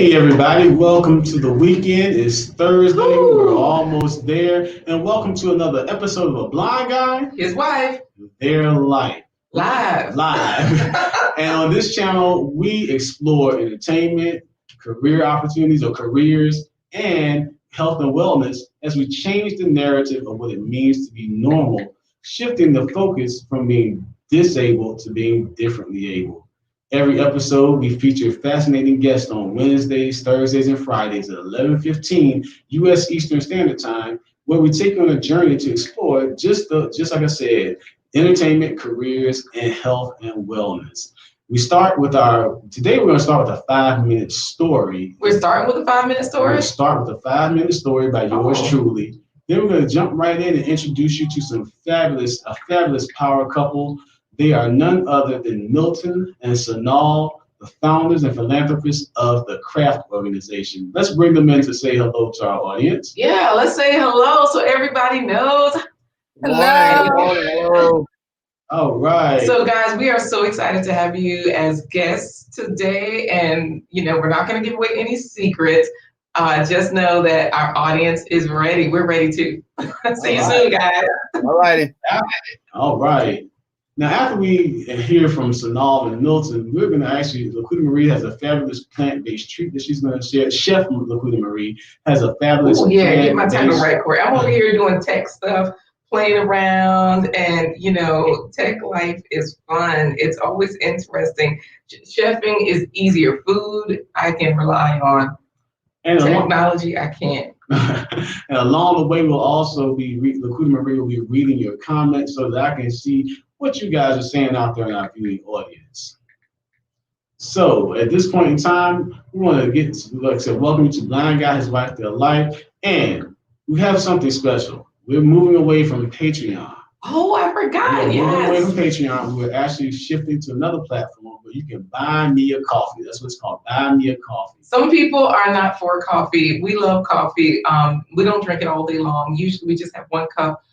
Hey everybody, welcome to the weekend. It's Thursday, we're almost there, and welcome to another episode of A Blind Guy, His wife, Their Life. Live. And on this channel, we explore entertainment, career opportunities or careers, and health and wellness as we change the narrative of what it means to be normal, shifting the focus from being disabled to being differently able. Every episode, we feature fascinating guests on Wednesdays, Thursdays, and Fridays at 11:15 U.S. Eastern Standard Time, where we take you on a journey to explore, just like I said, entertainment, careers, and health and wellness. Today we're going to start with a 5-minute story. We're starting with a 5-minute story? We're going to start with a 5-minute story by yours truly. Then we're going to jump right in and introduce you to a fabulous power couple. They are none other than Milton and Synolve, the founders and philanthropists of the Craft organization. Let's bring them in to say hello to our audience. Yeah, let's say hello so everybody knows. Hello. All right. So guys, we are so excited to have you as guests today. And, we're not going to give away any secrets. Just know that our audience is ready. We're ready to. See you soon, guys. All righty. All right. Now, after we hear from Synolve and Milton, we're going to LaQuita Marie has a fabulous plant-based treat that she's going to share. Chef LaQuita Marie has a fabulous get my title right, Corey. I'm over here doing tech stuff, playing around, and, tech life is fun. It's always interesting. Chefing is easier. Food, I can rely on. And technology, I can't. And along the way, we'll also LaQuita Marie will be reading your comments so that I can see what you guys are saying out there in our viewing audience. So at this point in time, we want to get, like I said, welcome to Blind Guy, His Wife, Their Life. And we have something special. We're moving away from Patreon. Oh, I forgot. We're moving away from Patreon. We're actually shifting to another platform where you can buy me a coffee. That's what it's called, buy me a coffee. Some people are not for coffee. We love coffee. We don't drink it all day long. Usually we just have one cup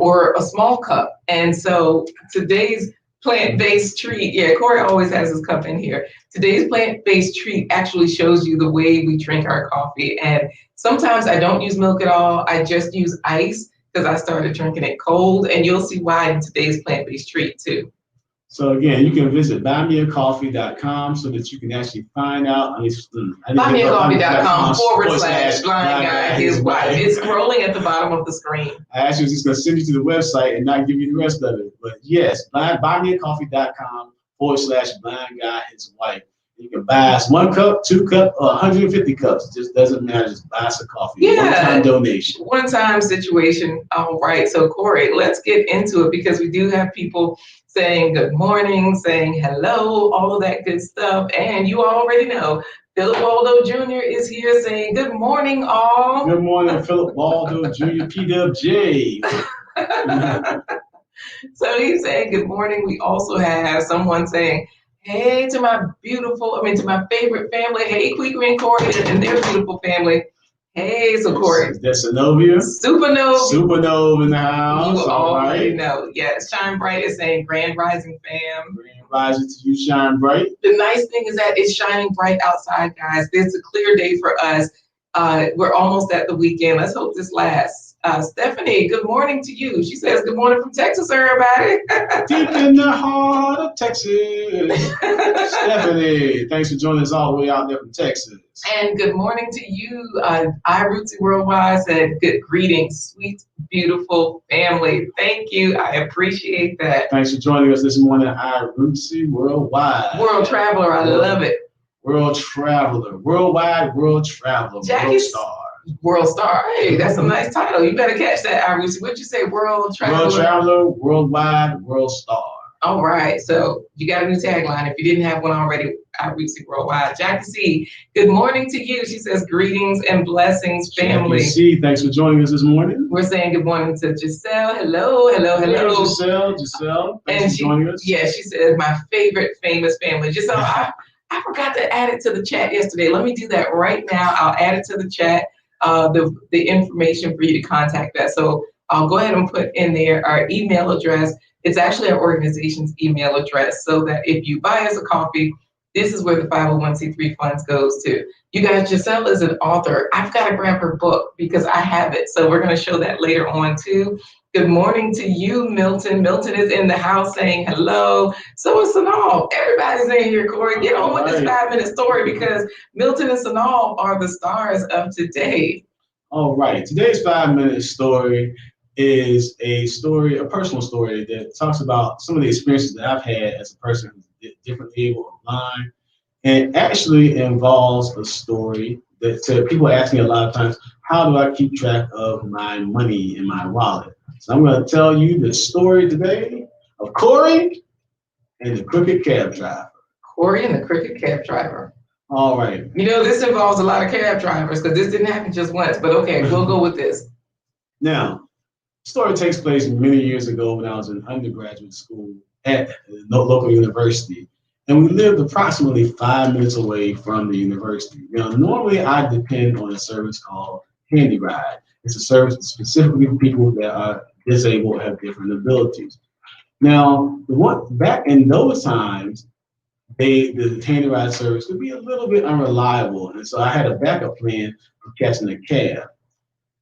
or a small cup. And so today's plant-based treat, Corey always has his cup in here. Today's plant-based treat actually shows you the way we drink our coffee. And sometimes I don't use milk at all. I just use ice because I started drinking it cold. And you'll see why in today's plant-based treat too. So again, you can visit buymeacoffee.com so that you can actually find out. Buymeacoffee.com/blind guy, his wife. It's scrolling at the bottom of the screen. I actually was just going to send you to the website and not give you the rest of it. But yes, buymeacoffee.com/blind guy, his wife. You can buy us 1 cup, 2 cup, or 150 cups. It just doesn't matter. Just buy us a coffee. One-time donation. One-time situation. All right. So Corey, let's get into it because we do have people saying good morning, saying hello, all of that good stuff. And you already know, Philip Waldo Jr. is here saying good morning, all. Good morning, Philip Waldo Jr., PWJ. So he's saying good morning. We also have someone saying, hey, to my favorite family. Hey, Queequeg and Corey and their beautiful family. Hey, so Corey. That's Zenobia. Supernova in the house. You already know. Yes, Chime Bright is saying Grand Rising fam. Grand Rising to you, Shine Bright. The nice thing is that it's shining bright outside, guys. It's a clear day for us. We're almost at the weekend. Let's hope this lasts. Stephanie, good morning to you. She says, good morning from Texas, everybody. Deep in the heart of Texas. Stephanie, thanks for joining us all the way out there from Texas. And good morning to you. iRootsy Worldwide said, good greetings, sweet, beautiful family. Thank you. I appreciate that. Thanks for joining us this morning, iRootsy Worldwide. World Traveler, I love it. World Traveler, Worldwide World Traveler, World Star. World Star. Hey, that's a nice title. You better catch that, iRootsy. What'd you say? World Traveler? World Traveler, Worldwide World Star. All right. So you got a new tagline. If you didn't have one already, iRootsy Worldwide. Jackie C, good morning to you. She says, greetings and blessings, family. Jackie C, thanks for joining us this morning. We're saying good morning to Giselle. Hello. Hey, Giselle. Thanks for joining us. Yeah, she says, my favorite famous family. Giselle, I forgot to add it to the chat yesterday. Let me do that right now. I'll add it to the chat. The information for you to contact us. So I'll go ahead and put in there our email address. It's actually our organization's email address so that if you buy us a coffee, This is where the 501c3 funds goes to. You guys, Giselle is an author. I've got to grab her book because I have it. So we're going to show that later on too. Good morning to you, Milton. Milton is in the house saying hello. So is Synolve. Everybody's in here, Corey. Get on with this 5-minute story because Milton and Synolve are the stars of today. All right. Today's 5-minute story is a personal story that talks about some of the experiences that I've had as a person who's differently able or blind. And actually involves a story that people ask me a lot of times, how do I keep track of my money in my wallet? So I'm going to tell you the story today of Corey and the crooked cab driver. Corey and the crooked cab driver. All right. You know, this involves a lot of cab drivers because this didn't happen just once, but okay, we'll go with this. Now, the story takes place many years ago when I was in undergraduate school at the local university. And we lived approximately 5 minutes away from the university. Now, normally I depend on a service called Handy Ride. It's a service specifically for people that are disabled or have different abilities. Now, back in those times, the Handy Ride service could be a little bit unreliable. And so I had a backup plan for catching a cab.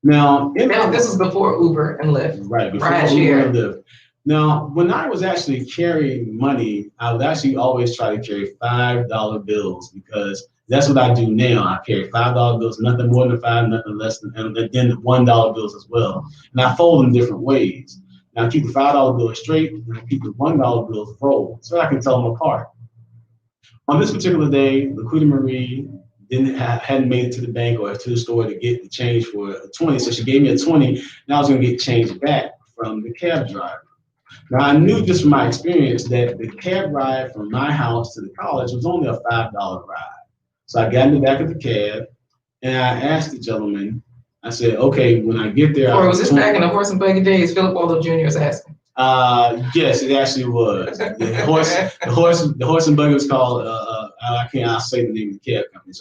Now this was before Uber and Lyft. Right, before Uber and Lyft. Now, when I was actually carrying money, I would actually always try to carry $5 bills because that's what I do now. I carry $5 bills, nothing more than $5, nothing less than, and then the $1 bills as well. And I fold them different ways. Now I keep the $5 bills straight, and I keep the $1 bills rolled so I can tell them apart. On this particular day, LaQuita Marie hadn't made it to the bank or to the store to get the change for a 20, so she gave me a 20, and I was going to get change back from the cab driver. Now, I knew just from my experience that the cab ride from my house to the college was only a $5 ride. So I got in the back of the cab and I asked the gentleman, I said, okay, when I get there. Or was this back in the horse and buggy days? Philip Waldo Jr. is asking. Yes, it actually was. The horse and buggy was called, I'll say the name of the cab company.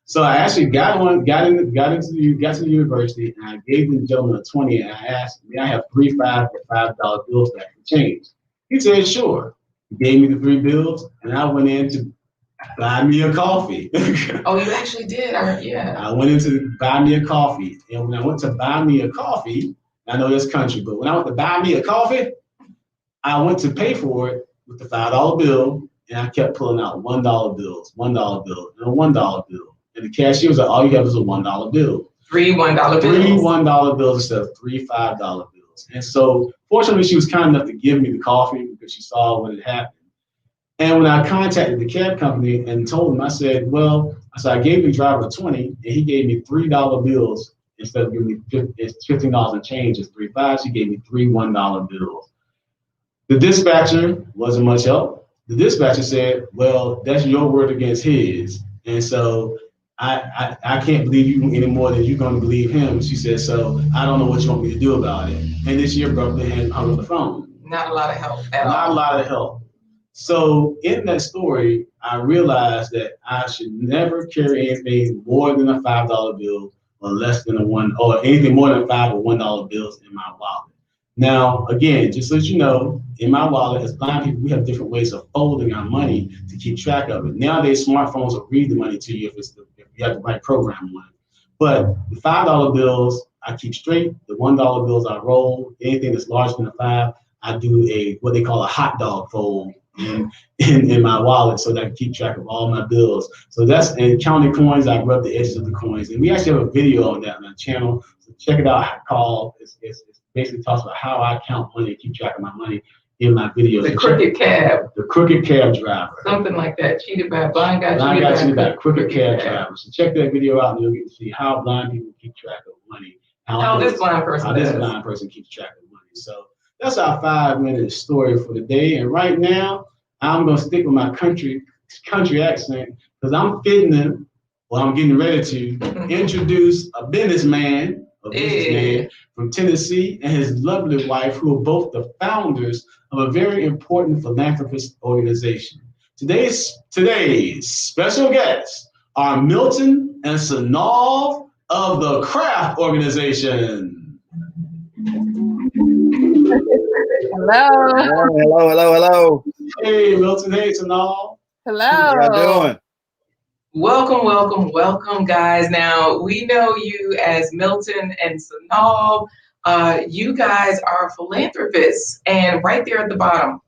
So I actually got to the university, and I gave the gentleman a 20, and I asked, may I have 3 $5 bills back for change? He said, sure. He gave me the 3 bills, and I went in to buy me a coffee. Oh, you actually did? Yeah. I went in to buy me a coffee, and when I went to buy me a coffee, I know that's country, but when I went to buy me a coffee, I went to pay for it with the $5 bill, and I kept pulling out $1 bills, $1 bill, and a $1 bill. And the cashier was like, all you have is a $1 bill. 3 $1 bills. 3 $1 bills instead of 3 $5 bills. And so fortunately, she was kind enough to give me the coffee because she saw what had happened. And when I contacted the cab company and told them, I said, I gave the driver a 20 and he gave me $3 bills instead of giving me $15 and change as 3 $5s. She gave me 3 $1 bills. The dispatcher wasn't much help. The dispatcher said, well, that's your word against his. And so I can't believe you any more than you're going to believe him. She said, so I don't know what you want me to do about it. And this year, brother hung up the phone. Not a lot of help at all. Not a lot of help. So in that story, I realized that I should never carry anything more than a $5 bill or less than a $1, or anything more than $5 or $1 bills in my wallet. Now, again, just so you know, in my wallet, as blind people, we have different ways of folding our money to keep track of it. Nowadays, smartphones will read the money to you if you have the right program on it. But the $5 bills, I keep straight. The $1 bills, I roll. Anything that's larger than a 5, I do what they call a hot dog fold in my wallet so that I can keep track of all my bills. So and counting coins, I rub the edges of the coins. And we actually have a video on that on our channel. So check it out. It's basically talks about how I count money and keep track of my money in my videos. The crooked cab. The crooked cab driver. Something like that. Cheated by a blind guy. Blind guy cheated by a crooked cab driver. So check that video out and you'll get to see how blind people keep track of money. How this blind person keeps track of money. So that's our 5-minute story for the day. And right now, I'm going to stick with my country accent because I'm getting ready to introduce a businessman from Tennessee and his lovely wife, who are both the founders of a very important philanthropist organization. Today's special guests are Milton and Synolve of the Craft organization. Hello. Hello. Hey, Milton, hey, Synolve. Hello. How y'all doing? Welcome, welcome, welcome, guys. Now, we know you as Milton and Synolve. You guys are philanthropists, and right there at the bottom,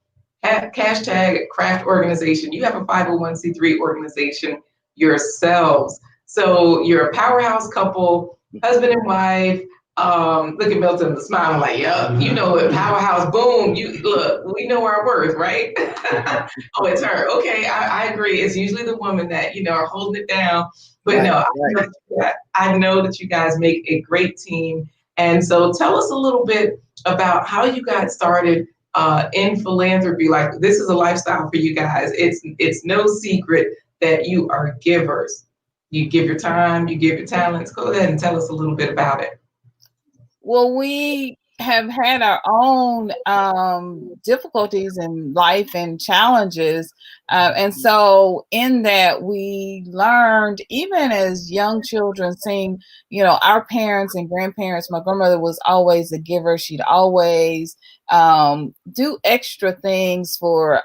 hashtag craft organization. You have a 501c3 organization yourselves. So you're a powerhouse couple, husband and wife. Look at Milton smiling like, yeah, you know it, powerhouse, boom. You look, we know our worth, right? Oh, it's her. Okay, I agree. It's usually the woman that, are holding it down. But Right, no, right. I know that you guys make a great team. And so tell us a little bit about how you got started in philanthropy. Like, this is a lifestyle for you guys. It's no secret that you are givers. You give your time, you give your talents. Go ahead and tell us a little bit about it. Well, we have had our own difficulties in life and challenges. And so in that, we learned, even as young children, seeing, our parents and grandparents, my grandmother was always a giver. She'd always do extra things for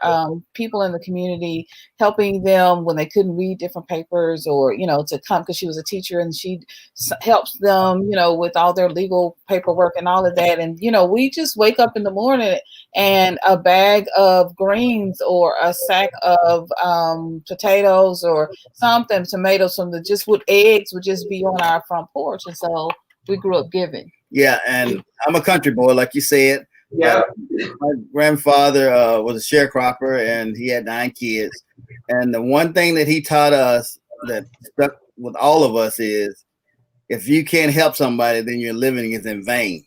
people in the community, helping them when they couldn't read different papers, or, to come, because she was a teacher and she helps them, with all their legal paperwork and all of that. And, we just wake up in the morning and a bag of greens or a sack of potatoes or something, tomatoes, just with eggs would just be on our front porch. And so we grew up giving. Yeah, and I'm a country boy, like you said. Yeah. My grandfather was a sharecropper, and he had 9 kids. And the one thing that he taught us that stuck with all of us is, if you can't help somebody, then your living is in vain.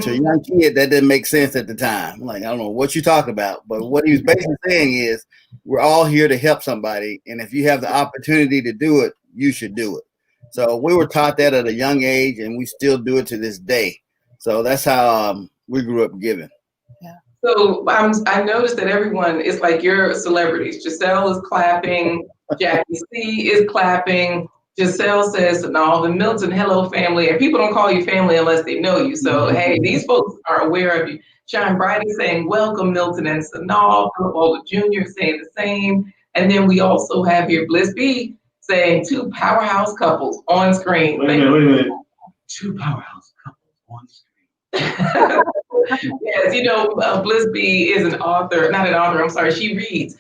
To a young kid, that didn't make sense at the time. Like, I don't know what you talk about, but what he was basically saying is, we're all here to help somebody, and if you have the opportunity to do it, you should do it. So we were taught that at a young age, and we still do it to this day. So that's how we grew up giving. Yeah. So I noticed that everyone is like, you're celebrities. Giselle is clapping, Jackie C is clapping. Giselle says, no, the Milton, hello family. And people don't call you family unless they know you. So, hey, these folks are aware of you. Chime is saying, welcome, Milton and Synolve. Philip Older Jr. saying the same. And then we also have here Bliss B saying, 2 powerhouse couples on screen. Wait a minute. 2 powerhouse couples on screen. Yes, Bliss B is an author, not an author, I'm sorry, she reads.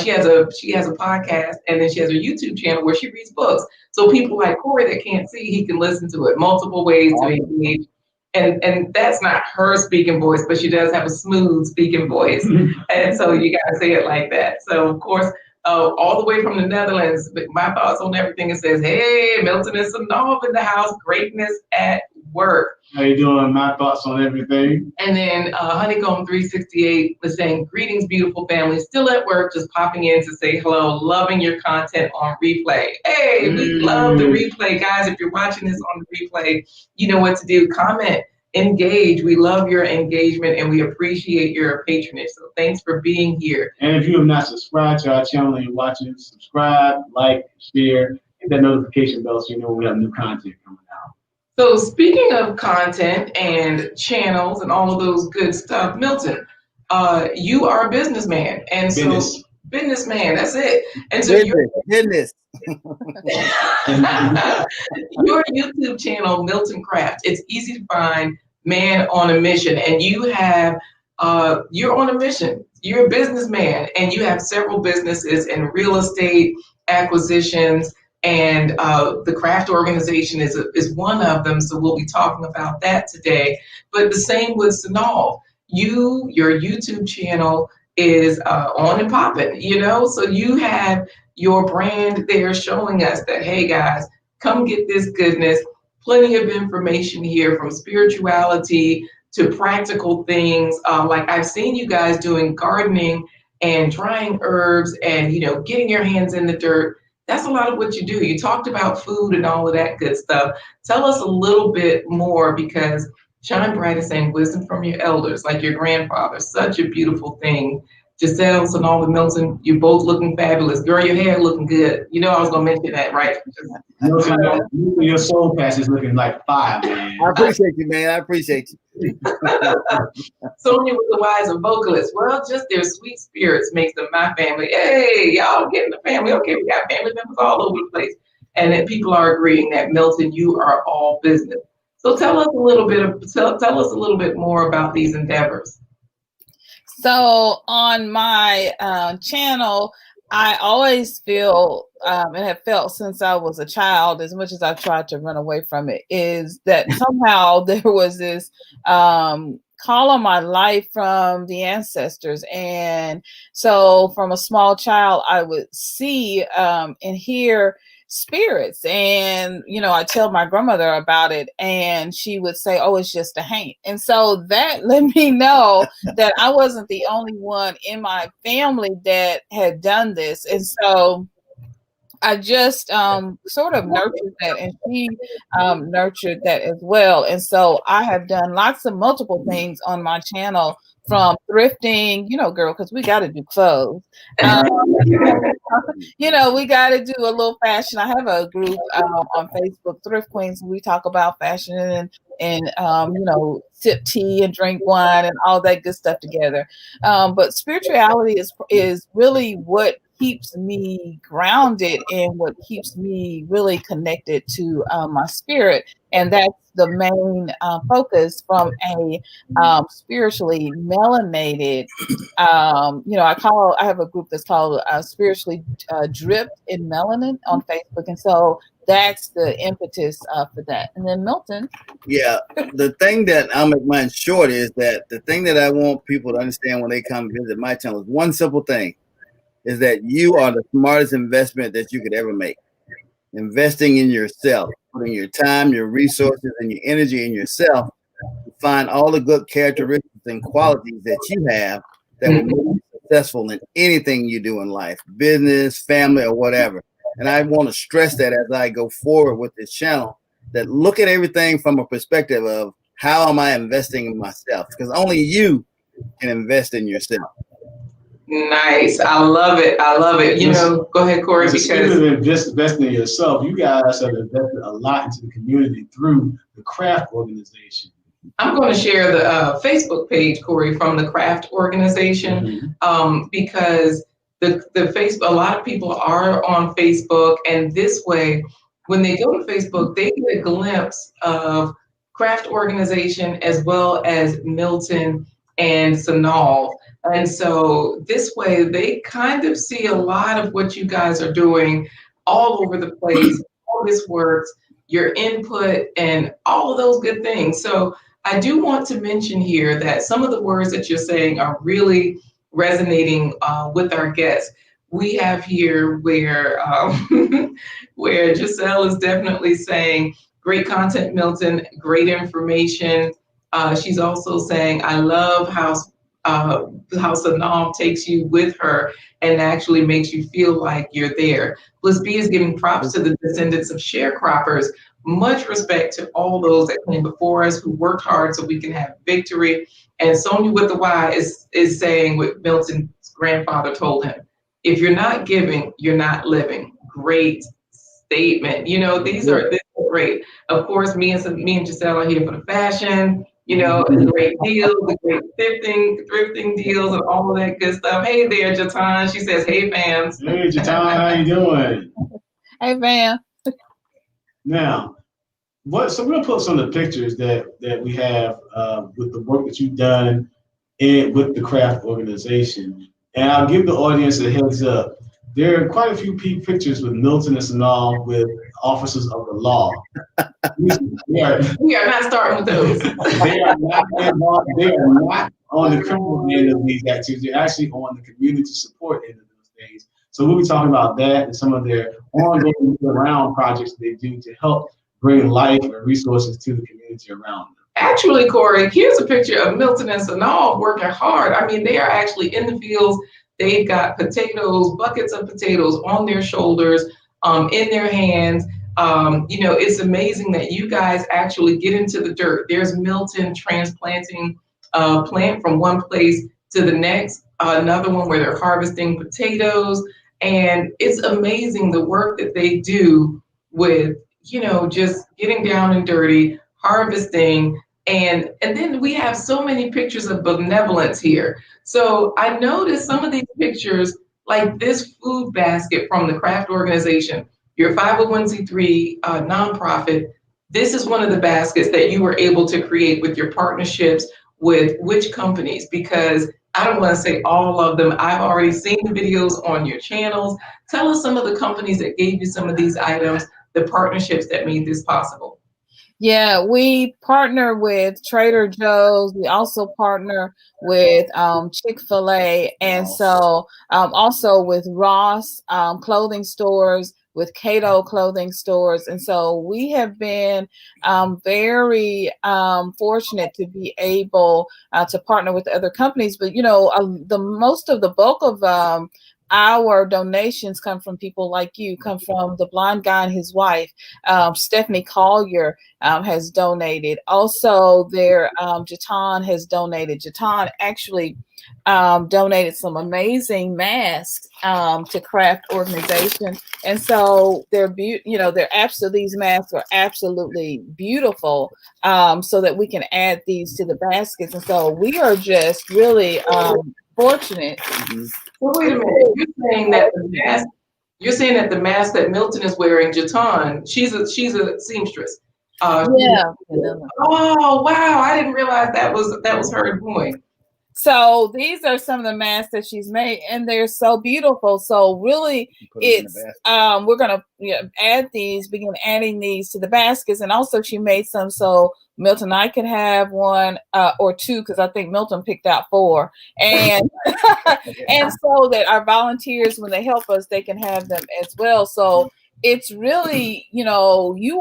She has a podcast, and then she has a YouTube channel where she reads books. So people like Corey that can't see, he can listen to it multiple ways to engage. And that's not her speaking voice, but she does have a smooth speaking voice. And so you got to say it like that. So, of course, all the way from the Netherlands, my thoughts on everything, it says, hey, Milton and Synolve in the house, greatness at work. How you doing? My thoughts on everything. And then Honeycomb 368 was saying, greetings, beautiful family, still at work, just popping in to say hello, loving your content on replay. Hey, we love the replay, guys. If you're watching this on the replay, you know what to do. Comment, engage. We love your engagement, and we appreciate your patronage. So thanks for being here. And if you have not subscribed to our channel and you're watching, subscribe, like, share, hit that notification bell so you know when we have new content coming out. So speaking of content and channels and all of those good stuff, Milton, you are a businessman. And so businessman, that's it. And so business. Your YouTube channel, Milton Craft, it's easy to find, man on a mission. And you have, you're on a mission. You're a businessman, and you have several businesses in real estate, acquisitions, and the craft organization is one of them. So we'll be talking about that today. But the same with Synolve. Your YouTube channel is on and popping, so you have your brand there showing us that, hey guys, come get this goodness. Plenty of information here, from spirituality to practical things. Like I've seen you guys doing gardening and drying herbs and, getting your hands in the dirt. That's a lot of what you do. You talked about food and all of that good stuff. Tell us a little bit more, because Chime is saying wisdom from your elders, like your grandfather, such a beautiful thing. Giselle, Synolve, and Milton, you both looking fabulous. Girl, your hair looking good. You know I was gonna mention that, right? Milton, your soul patch is looking like fire, man. I appreciate you, man. I appreciate you. Sonia with the wise and vocalist. Well, just their sweet spirits makes them my family. Hey, y'all getting the family. Okay, we got family members all over the place. And then people are agreeing that Milton, you are all business. So tell us a little bit more about these endeavors. So on my channel, I always feel and have felt since I was a child, as much as I've tried to run away from it, is that somehow there was this call on my life from the ancestors. And so from a small child, I would see and hear spirits, and I tell my grandmother about it, and she would say, oh, it's just a haint. And so that let me know that I wasn't the only one in my family that had done this. And so I just sort of nurtured that, and she nurtured that as well. And so I have done lots of multiple things on my channel, from thrifting, girl, because we got to do clothes. We got to do a little fashion. I have a group on Facebook, Thrift Queens. We talk about fashion and sip tea and drink wine and all that good stuff together. But spirituality is really what keeps me grounded and what keeps me really connected to my spirit. And that's the main focus from a spiritually melanated, I have a group that's called Spiritually Dripped in Melanin on Facebook. And so that's the impetus for that. And then Milton. Yeah, the thing that I'll make mine short is that the thing that I want people to understand when they come visit my channel is one simple thing, is that you are the smartest investment that you could ever make. Investing in yourself, putting your time, your resources, and your energy in yourself to find all the good characteristics and qualities that you have that will make you successful in anything you do in life, business, family, or whatever. And I want to stress that as I go forward with this channel, that look at everything from a perspective of how am I investing in myself? Because only you can invest in yourself. Nice. I love it. Go ahead, Corey. Speaking of investing in yourself, you guys have invested a lot into the community through the Craft organization. I'm going to share the Facebook page, Corey, from the Craft organization, because the Facebook, a lot of people are on Facebook, and this way, when they go to Facebook, they get a glimpse of Craft organization as well as Milton and Synolve. And so this way, they kind of see a lot of what you guys are doing all over the place, all this works, your input, and all of those good things. So I do want to mention here that some of the words that you're saying are really resonating with our guests. We have here where Giselle is definitely saying, great content, Milton, great information. She's also saying, I love how Synolve takes you with her and actually makes you feel like you're there. Bliss B is giving props to the descendants of sharecroppers. Much respect to all those that came before us who worked hard so we can have victory. And Sonia with the Y is saying what Milton's grandfather told him: if you're not giving, you're not living. Great statement. These are great. Of course, me and Giselle are here for the fashion. The great deals, the great thrifting deals, and all of that good stuff. Hey there, Jatan. She says, hey, fans. Hey, Jatan, how you doing? Hey, fam. Now, so we're going to put some of the pictures that we have with the work that you've done with the Craft organization. And I'll give the audience a heads up. There are quite a few pictures with Milton and Synolve with officers of the law. We are not starting with those. They are not involved. They are not on the criminal end of these activities. They're actually on the community support end of those things. So we'll be talking about that and some of their ongoing around projects they do to help bring life and resources to the community around them. Actually, Corey, here's a picture of Milton and Synolve working hard. I mean, they are actually in the fields. They've got potatoes, buckets of potatoes on their shoulders, in their hands. It's amazing that you guys actually get into the dirt. There's Milton transplanting a plant from one place to the next. another one where they're harvesting potatoes. And it's amazing the work that they do with, just getting down and dirty, harvesting. And then we have so many pictures of benevolence here. So I noticed some of these pictures, like this food basket from the craft organization, your 501c3 nonprofit. This is one of the baskets that you were able to create with your partnerships with which companies? Because I don't want to say all of them. I've already seen the videos on your channels. Tell us some of the companies that gave you some of these items, the partnerships that made this possible. Yeah, we partner with Trader Joe's. We also partner with Chick-fil-A, and so also with Ross clothing stores, with Cato clothing stores. And so we have been very fortunate to be able to partner with other companies. But, the most of the bulk of our donations come from people like you, come from the blind guy and his wife. Stephanie Collier has donated. Also, Jatan has donated. Jatan actually donated some amazing masks to Craft Organization, and so these masks are absolutely beautiful. So that we can add these to the baskets, and so we are just really fortunate. Well, wait a minute. You're saying that the mask that Milton is wearing, Jatan, she's a seamstress. Yeah. Oh wow! I didn't realize that was her doing. So these are some of the masks that she's made, and they're so beautiful. So really, it's we're gonna begin adding these to the baskets, and also she made some so Milton and I could have one or two, because I think Milton picked out 4, and and so that our volunteers, when they help us, they can have them as well. So it's really, you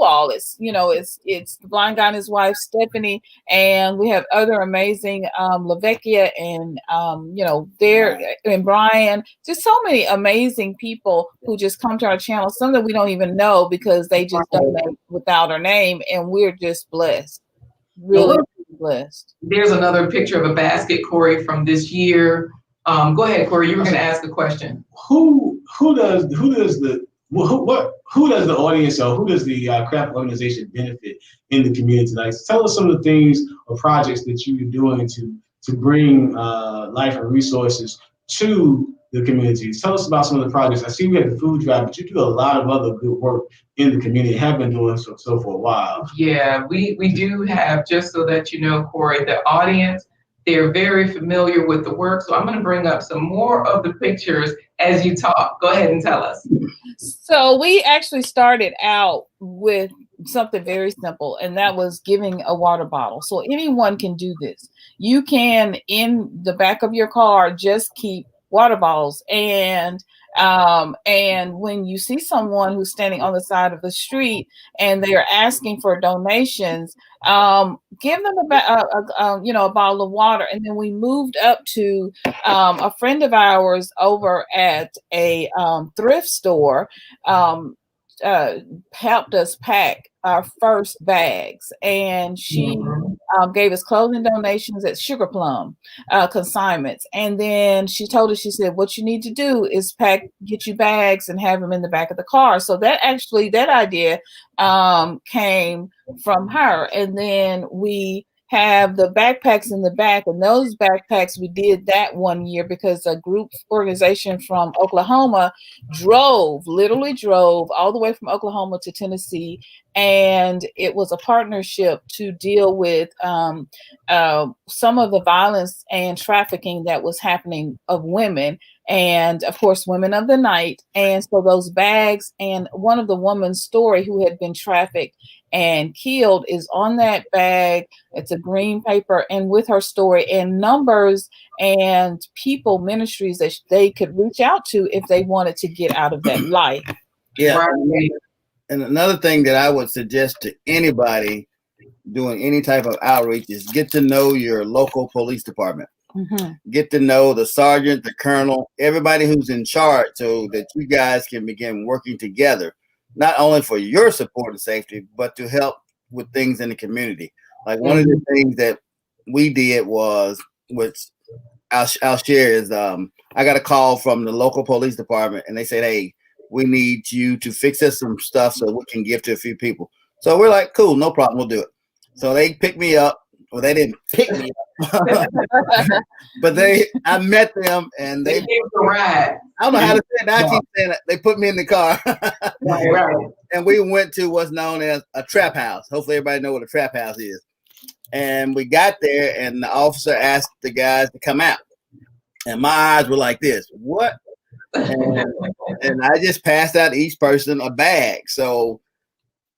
all, it's the blind guy and his wife, Stephanie, and we have other amazing LaVecchia and and Brian, just so many amazing people who just come to our channel, some that we don't even know because they just donate without our name, and we're just blessed, really blessed. There's another picture of a basket, Corey, from this year. Go ahead, Corey, you were going to ask a question. Who does the audience, or who does the craft organization benefit in the community? Like, tell us some of the things or projects that you're doing to bring life and resources to the communities. Tell us about some of the projects. I see we have the food drive, but you do a lot of other good work in the community, have been doing so for a while. Yeah, we do have, just so that you know, Corey, the audience, they're very familiar with the work. So I'm going to bring up some more of the pictures as you talk. Go ahead and tell us. So we actually started out with something very simple, and that was giving a water bottle. So anyone can do this. You can, in the back of your car, just keep water bottles, and when you see someone who's standing on the side of the street and they are asking for donations, give them a bottle of water. And then we moved up to a friend of ours over at a thrift store helped us pack our first bags, and she gave us clothing donations at Sugar Plum consignments. And then she told us, she said, what you need to do is get you bags and have them in the back of the car. So that idea came from her. And then we have the backpacks in the back, and those backpacks, we did that one year because a group organization from Oklahoma literally drove all the way from Oklahoma to Tennessee, and it was a partnership to deal with some of the violence and trafficking that was happening of women, and of course women of the night. And so those bags, and one of the woman's story who had been trafficked and killed is on that bag. It's a green paper, and with her story and numbers and people, ministries that they could reach out to if they wanted to get out of that life. Yeah. Right. And another thing that I would suggest to anybody doing any type of outreach is get to know your local police department. Mm-hmm. Get to know the sergeant, the colonel, everybody who's in charge, so that you guys can begin working together, not only for your support and safety, but to help with things in the community. Like one of the things that we did was, which I'll share is I got a call from the local police department, and they said, "Hey, we need you to fix us some stuff so we can give to a few people." So we're like, "Cool, no problem, we'll do it." So they picked me up. Well, they didn't pick me up, but I met them, and They gave the ride. I don't know how to say it. Now I keep saying it. They put me in the car. Right. And we went to what's known as a trap house. Hopefully everybody know what a trap house is. And we got there, and the officer asked the guys to come out. And my eyes were like this. What? And I just passed out each person a bag. So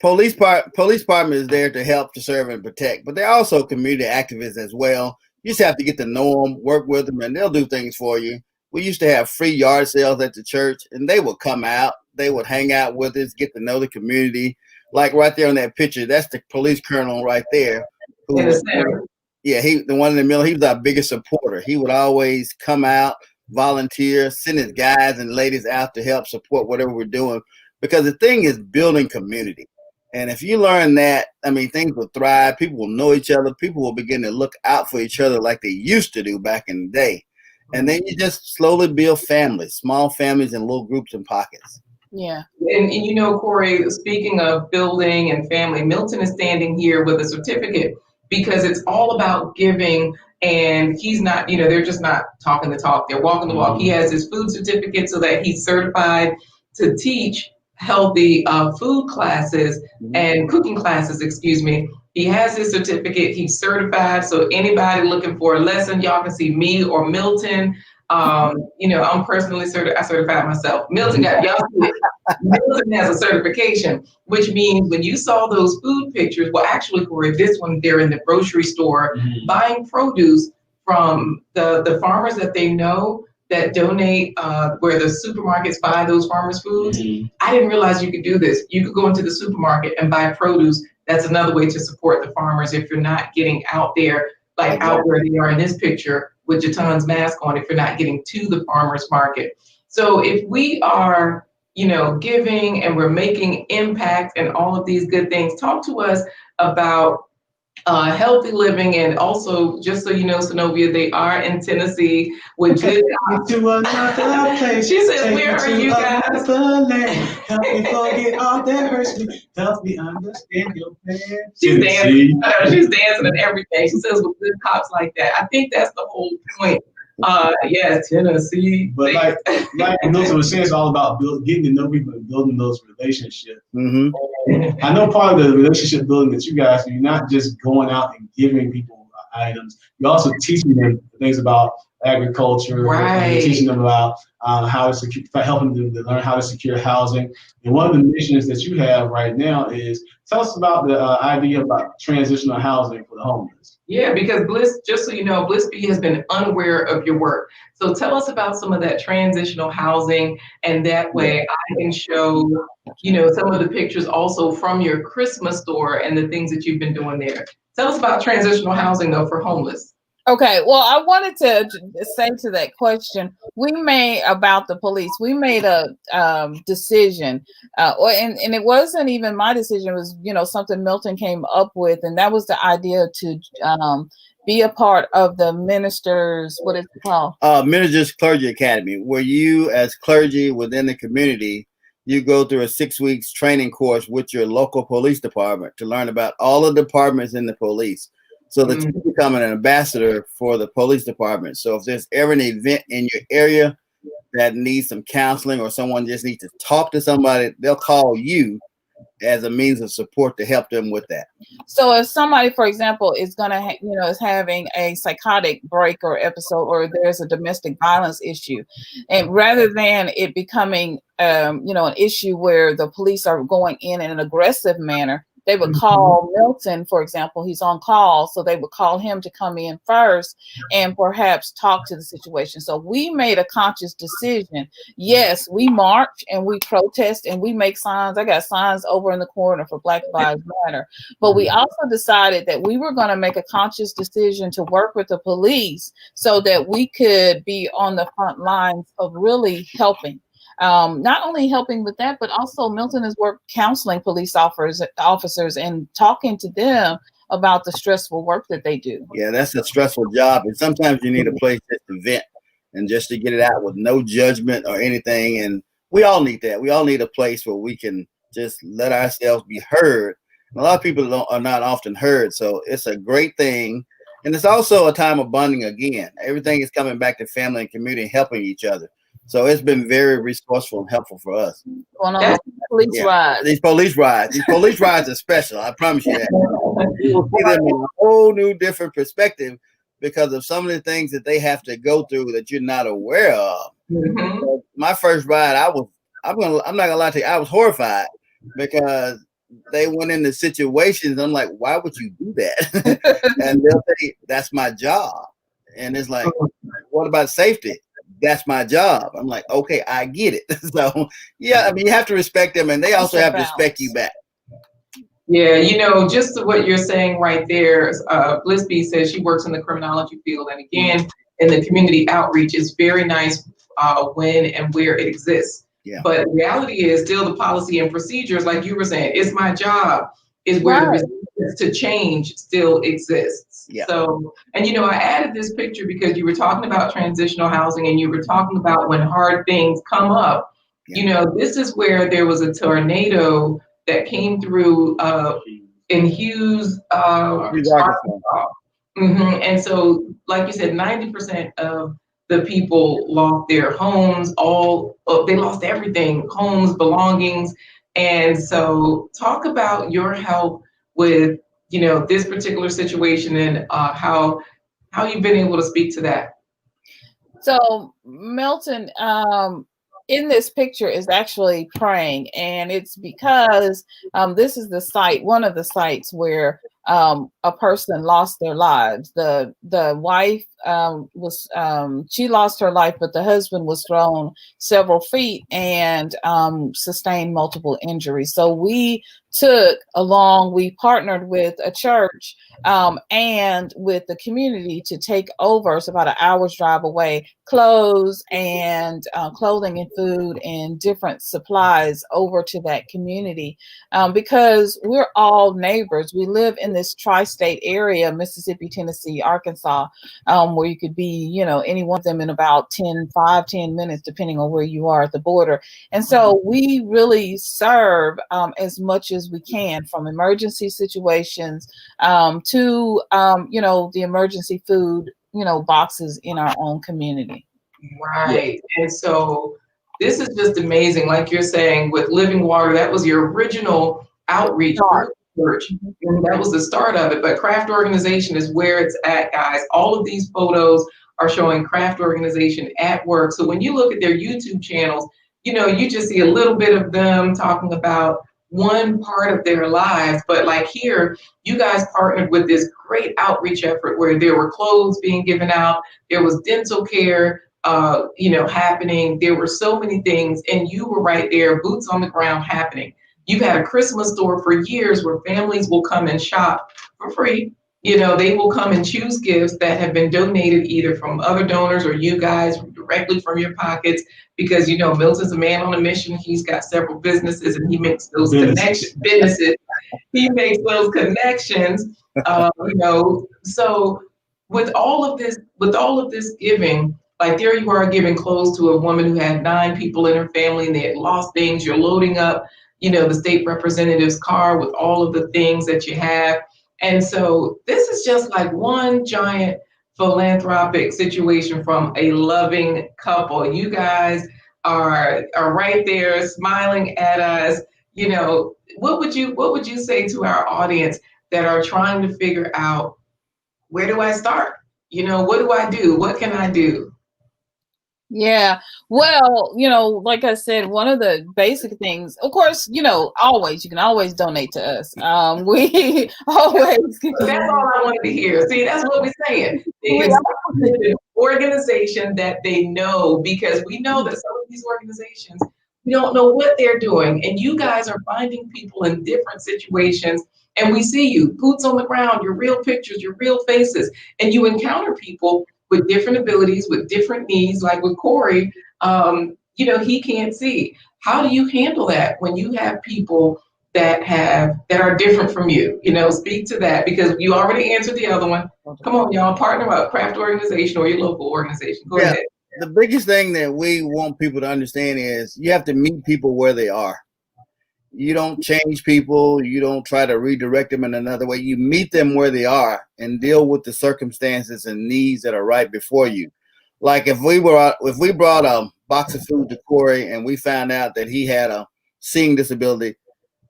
police department is there to help, to serve, and protect. But they're also community activists as well. You just have to get to know them, work with them, and they'll do things for you. We used to have free yard sales at the church, and they would come out. They would hang out with us, get to know the community. Like right there on that picture, that's the police colonel right there. In the center. Yeah, the one in the middle. He was our biggest supporter. He would always come out, volunteer, send his guys and ladies out to help support whatever we're doing. Because the thing is building community. And if you learn that, I mean, things will thrive. People will know each other. People will begin to look out for each other like they used to do back in the day. And then you just slowly build families, small families in little groups and pockets. Yeah. And you know, Corey, speaking of building and family, Milton is standing here with a certificate because it's all about giving. And he's not, you know, they're just not talking the talk. They're walking the walk. He has his food certificate so that he's certified to teach healthy food classes and cooking classes, excuse me. He has his certificate. He's certified. So anybody looking for a lesson, y'all can see me or Milton. You know, I'm personally certified. I certified myself. Milton got, y'all see it. Milton has a certification, which means when you saw those food pictures, well, actually, Corey, this one, they're in the grocery store buying produce from the farmers that they know that donate, where the supermarkets buy those farmers' foods. I didn't realize you could do this. You could go into the supermarket and buy produce. That's another way to support the farmers if you're not getting out there, like out where they are in this picture with Jaton's mask on, if you're not getting to the farmers market. So if we are, you know, giving and we're making impact and all of these good things, talk to us about healthy living. And also, just so you know, Synovia, they are in Tennessee with good. To another place. She said, where are you guys? Help me forget all that hurts me. Help me understand your plan. She's dancing. She's dancing and everything. She says with good cops like that. I think that's the whole point. Yeah, Tennessee. But like Milton was saying, it's all about getting to know people and building those relationships. I know part of the relationship building that you guys do, you're not just going out and giving people items. You're also teaching them things about agriculture. Right. You're teaching them about how to secure, helping them to learn how to secure housing. And one of the missions that you have right now is, tell us about the idea about transitional housing for the homeless. Yeah, because Bliss, just so you know, Bliss B has been unaware of your work. So tell us about some of that transitional housing, and that way I can show, you know, some of the pictures also from your Christmas store and the things that you've been doing there. Tell us about transitional housing though for homeless. Okay, well, I wanted to say to that question, we made about the police, we made a decision, and it wasn't even my decision, it was, you know, something Milton came up with, and that was the idea to be a part of the ministers, what is it called? Ministers Clergy Academy, where you as clergy within the community, you go through a 6 weeks training course with your local police department to learn about all the departments in the police. So that you become an ambassador for the police department. So if there's ever an event in your area that needs some counseling, or someone just needs to talk to somebody, they'll call you as a means of support to help them with that. So if somebody, for example, is going to, you know, is having a psychotic break or episode, or there's a domestic violence issue, and rather than it becoming, you know, an issue where the police are going in an aggressive manner, they would call Milton, for example, he's on call. So they would call him to come in first and perhaps talk to the situation. So we made a conscious decision. Yes, we march and we protest and we make signs. I got signs over in the corner for Black Lives Matter. But we also decided that we were going to make a conscious decision to work with the police so that we could be on the front lines of really helping. Not only helping with that, but also Milton has worked counseling police officers and talking to them about the stressful work that they do. Yeah, that's a stressful job. And sometimes you need a place just to vent and just to get it out with no judgment or anything. And we all need that. We all need a place where we can just let ourselves be heard. And a lot of people are not often heard. So it's a great thing. And it's also a time of bonding again. Everything is coming back to family and community, helping each other. So it's been very resourceful and helpful for us. Going on police rides. These police rides are special. I promise you that. You will see them in a whole new different perspective because of some of the things that they have to go through that you're not aware of. Mm-hmm. So my first ride, I'm not gonna lie to you, I was horrified because they went into situations. I'm like, why would you do that? And they'll say, that's my job. And it's like, what about safety? That's my job. I'm like, okay, I get it. So yeah, I mean, you have to respect them and they also have to respect you back. Yeah, just what you're saying right there, Bliss B says she works in the criminology field. And again, in the community outreach is very nice when and where it exists. Yeah. But the reality is still the policy and procedures, like you were saying, it's my job, is where the resistance to change still exists. Yeah. So, and I added this picture because you were talking about transitional housing and you were talking about when hard things come up. Yeah. This is where there was a tornado that came through in Hughes, Arkansas. Mm-hmm. And so, like you said, 90% of the people lost their homes, they lost everything, homes, belongings. And so talk about your help with, this particular situation and how you've been able to speak to that. So Milton, in this picture is actually praying, and it's because this is the site, one of the sites where a person lost their lives. The wife she lost her life, but the husband was thrown several feet and sustained multiple injuries. So we partnered with a church and with the community to take over. It's about an hour's drive away, clothes and clothing and food and different supplies over to that community because we're all neighbors. We live in this tri-state area, Mississippi, Tennessee, Arkansas, where you could be, any one of them in about 10 minutes, depending on where you are at the border. And so we really serve as much as we can, from emergency situations to, the emergency food, boxes in our own community. Right. Yeah. And so this is just amazing. Like you're saying, with Living Water, that was your original outreach church. And that was the start of it. But Craft Organization is where it's at, guys. All of these photos are showing Craft Organization at work. So when you look at their YouTube channels, you just see a little bit of them talking about one part of their lives. But like here, you guys partnered with this great outreach effort where there were clothes being given out. There was dental care, happening. There were so many things, and you were right there, boots on the ground happening. You've had a Christmas store for years where families will come and shop for free. They will come and choose gifts that have been donated either from other donors or you guys directly from your pockets, because, Milton's a man on a mission. He's got several businesses and he makes those connections. He makes those connections, so with all of this giving, like there you are giving clothes to a woman who had 9 people in her family and they had lost things. You're loading up, the state representative's car with all of the things that you have. And so this is just like one giant philanthropic situation from a loving couple. You guys are right there smiling at us. What would you say to our audience that are trying to figure out, where do I start? What do I do? What can I do? Yeah, well, like I said, one of the basic things, of course, you can always donate to us. We always. That's all I wanted to hear. See, that's what we're saying. It's an organization that they know, because we know that some of these organizations, we don't know what they're doing. And you guys are finding people in different situations. And we see you, boots on the ground, your real pictures, your real faces, and you encounter people with different abilities, with different needs, like with Corey, he can't see. How do you handle that when you have people that are different from you? Speak to that, because you already answered the other one. Come on, y'all, partner up, craft organization or your local organization. Go ahead. The biggest thing that we want people to understand is you have to meet people where they are. You don't change people. You don't try to redirect them in another way. You meet them where they are and deal with the circumstances and needs that are right before you. Like if we brought a box of food to Corey and we found out that he had a seeing disability,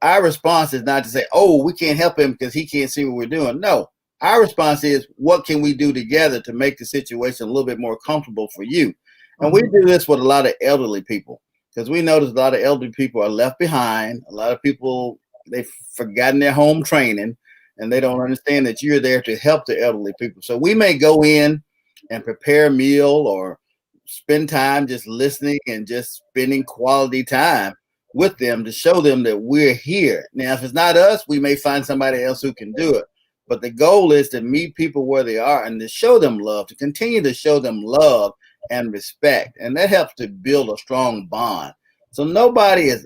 our response is not to say, oh, we can't help him because he can't see what we're doing. No, our response is, what can we do together to make the situation a little bit more comfortable for you? And we do this with a lot of elderly people, because we notice a lot of elderly people are left behind. A lot of people, they've forgotten their home training, and they don't understand that you're there to help the elderly people. So we may go in and prepare a meal or spend time just listening and just spending quality time with them to show them that we're here. Now, if it's not us, we may find somebody else who can do it. But the goal is to meet people where they are and to show them love, to continue to show them love and respect. And that helps to build a strong bond. So nobody is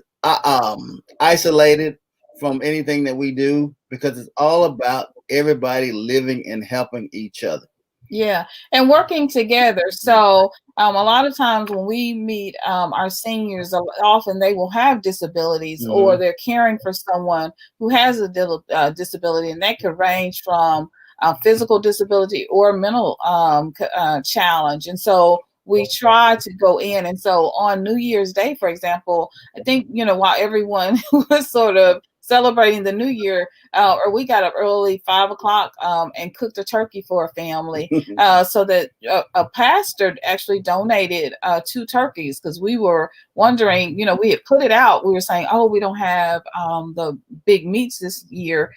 isolated from anything that we do, because it's all about everybody living and helping each other. Yeah, and working together. So a lot of times when we meet our seniors, often they will have disabilities, or they're caring for someone who has a disability, and that could range from physical disability or mental challenge. And so we try to go in. And so on New Year's Day, for example, I think, while everyone was sort of celebrating the new year, or we got up early, 5 o'clock, and cooked a turkey for a family, so that a pastor actually donated 2 turkeys, because we were wondering, we had put it out. We were saying, oh, we don't have the big meats this year.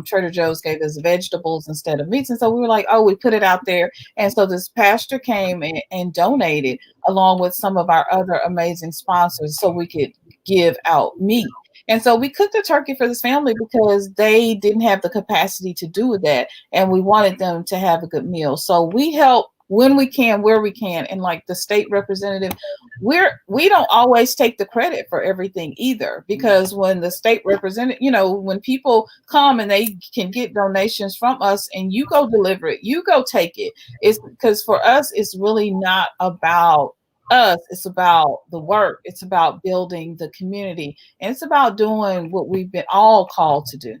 Trader Joe's gave us vegetables instead of meats. And so we were like, oh, we put it out there. And so this pastor came and donated, along with some of our other amazing sponsors, so we could give out meat. And so we cooked a turkey for this family because they didn't have the capacity to do that. And we wanted them to have a good meal. So we help when we can, where we can. And like the state representative, we don't always take the credit for everything either, because when the state representative, when people come and they can get donations from us and you go deliver it, you go take it. It's because for us, it's really not about us, it's about the work, it's about building the community, and it's about doing what we've been all called to do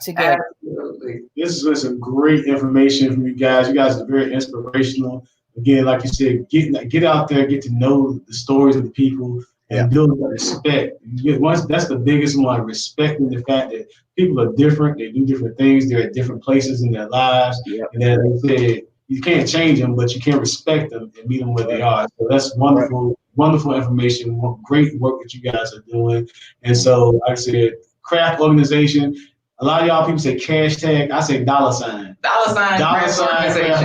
together. Absolutely. This has been some great information from you guys. You guys are very inspirational. Again, like you said, get out there, get to know the stories of the people, and build respect. That's the biggest one, respecting the fact that people are different, they do different things, they're at different places in their lives, and as I said, you can't change them, but you can respect them and meet them where they are. So that's wonderful, wonderful information, great work that you guys are doing. And so, like I said, craft organization. A lot of y'all people say hashtag. I say $. $craft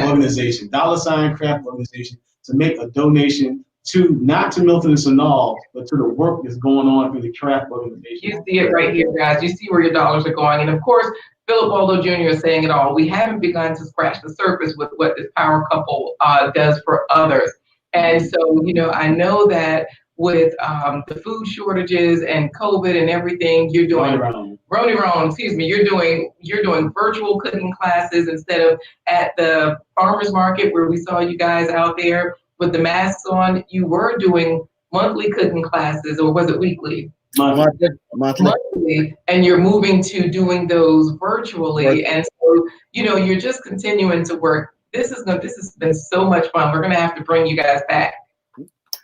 organization. $craft organization, to make a donation to, not to Milton and Synolve, but to the work that's going on through the craft organization. You see it right here, guys. You see where your dollars are going. And of course, Philip Waldo Jr. is saying it all. We haven't begun to scratch the surface with what this power couple does for others. And so, I know that with the food shortages and COVID and everything, you're doing you're doing virtual cooking classes instead of at the farmers market where we saw you guys out there with the masks on. You were doing monthly cooking classes, or was it weekly? Monthly, and you're moving to doing those virtually, and so you're just continuing to work. This has been so much fun. We're gonna have to bring you guys back.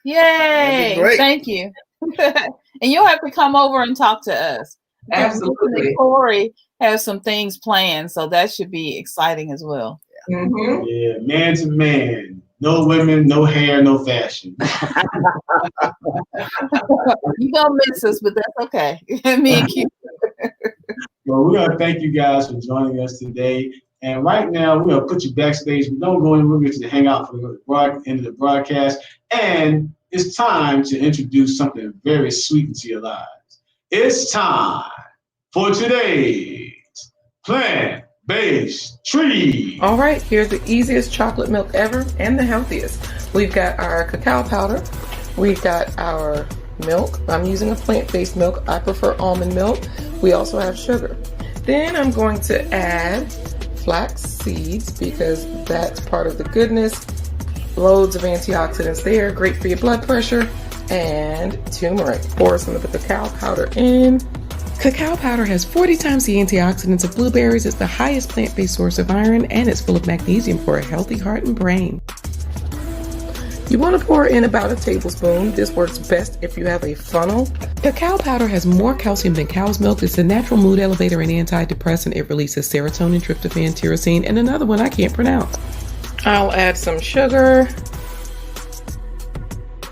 Yay! Thank you. And you'll have to come over and talk to us. Absolutely. Corey has some things planned, so that should be exciting as well. Mm-hmm. Yeah, man to man. No women, no hair, no fashion. You're gonna miss us, but that's okay. Me and Q. Well, we're gonna thank you guys for joining us today. And right now, we're gonna put you backstage. We don't go in, we're going to hang out for the end of the broadcast. And it's time to introduce something very sweet into your lives. It's time for today's plant-based treat. All right, here's the easiest chocolate milk ever and the healthiest. We've got our cacao powder, we've got our milk. I'm using a plant-based milk. I prefer almond milk. We also have sugar. Then I'm going to add flax seeds because that's part of the goodness. Loads of antioxidants there, great for your blood pressure. And turmeric. Pour some of the cacao powder in. Cacao powder has 40 times the antioxidants of blueberries. It's the highest plant-based source of iron, and it's full of magnesium for a healthy heart and brain. You want to pour in about a tablespoon. This works best if you have a funnel. Cacao powder has more calcium than cow's milk. It's a natural mood elevator and antidepressant. It releases serotonin, tryptophan, tyrosine, and another one I can't pronounce. I'll add some sugar.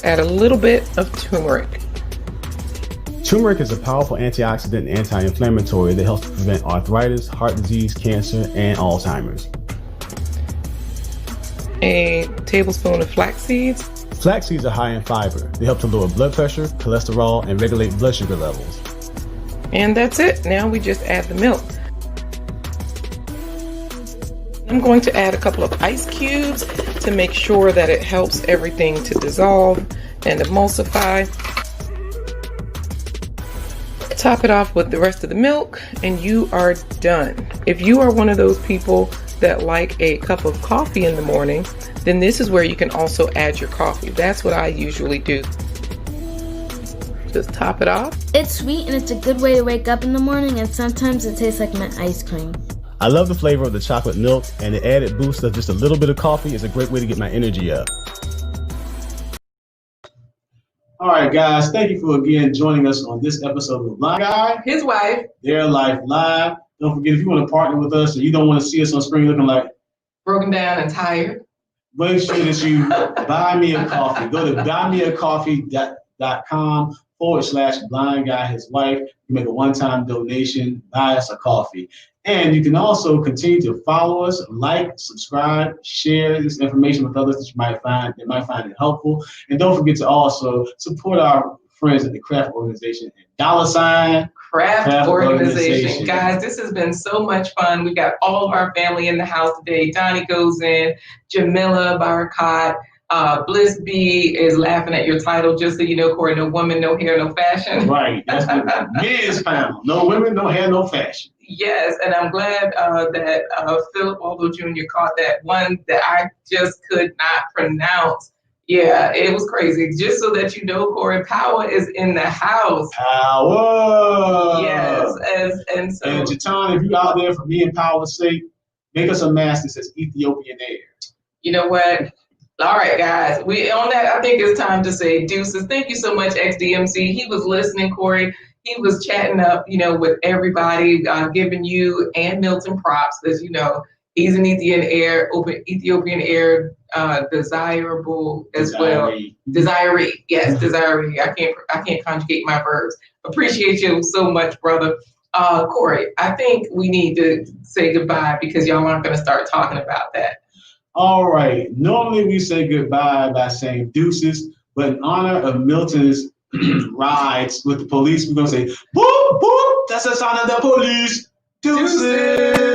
Add a little bit of turmeric. Turmeric is a powerful antioxidant and anti-inflammatory that helps to prevent arthritis, heart disease, cancer, and Alzheimer's. A tablespoon of flax seeds. Flax seeds are high in fiber. They help to lower blood pressure, cholesterol, and regulate blood sugar levels. And that's it. Now we just add the milk. I'm going to add a couple of ice cubes to make sure that it helps everything to dissolve and emulsify. Top it off with the rest of the milk and you are done. If you are one of those people that like a cup of coffee in the morning, then this is where you can also add your coffee. That's what I usually do. Just top it off. It's sweet and it's a good way to wake up in the morning, and sometimes it tastes like my ice cream. I love the flavor of the chocolate milk, and the added boost of just a little bit of coffee is a great way to get my energy up. All right, guys, thank you for again joining us on this episode of Blind Guy, His wife, Their Life Live. Don't forget, if you want to partner with us and you don't want to see us on screen looking like broken down and tired. make sure that you buy me a coffee. Go to buymeacoffee.com/blind guy his wife. You make a one-time donation, buy us a coffee. And you can also continue to follow us, like, subscribe, share this information with others that might find it helpful. And don't forget to also support our friends at the Craft Organization and Craft Organization. Guys, this has been so much fun. We got all of our family in the house today. Donnie goes in, Jamila, Barakat, Bliss B is laughing at your title, just so you know, Corey, no woman, no hair, no fashion. Right, that's the men's panel. No women, no hair, no fashion. Yes, and I'm glad that Philip Aldo Jr. caught that one that I just could not pronounce. Yeah, it was crazy. Just so that you know, Corey, power is in the house. Power. Yes, and Jatan, if you're out there for me and power's sake, make us a mask that says Ethiopian Air. You know what? All right, guys. We on that. I think it's time to say deuces. Thank you so much, XDMC. He was listening, Corey. He was chatting up, with everybody, giving you and Milton props, as you know. He's an Ethiopian Air desirable as well. Desiree, yes, desiree. I can't conjugate my verbs. Appreciate you so much, brother. Corey, I think we need to say goodbye because y'all aren't going to start talking about that. All right. Normally we say goodbye by saying deuces, but in honor of Milton's rides with the police, we're going to say, boop, boop. That's the sound of the police. Deuces.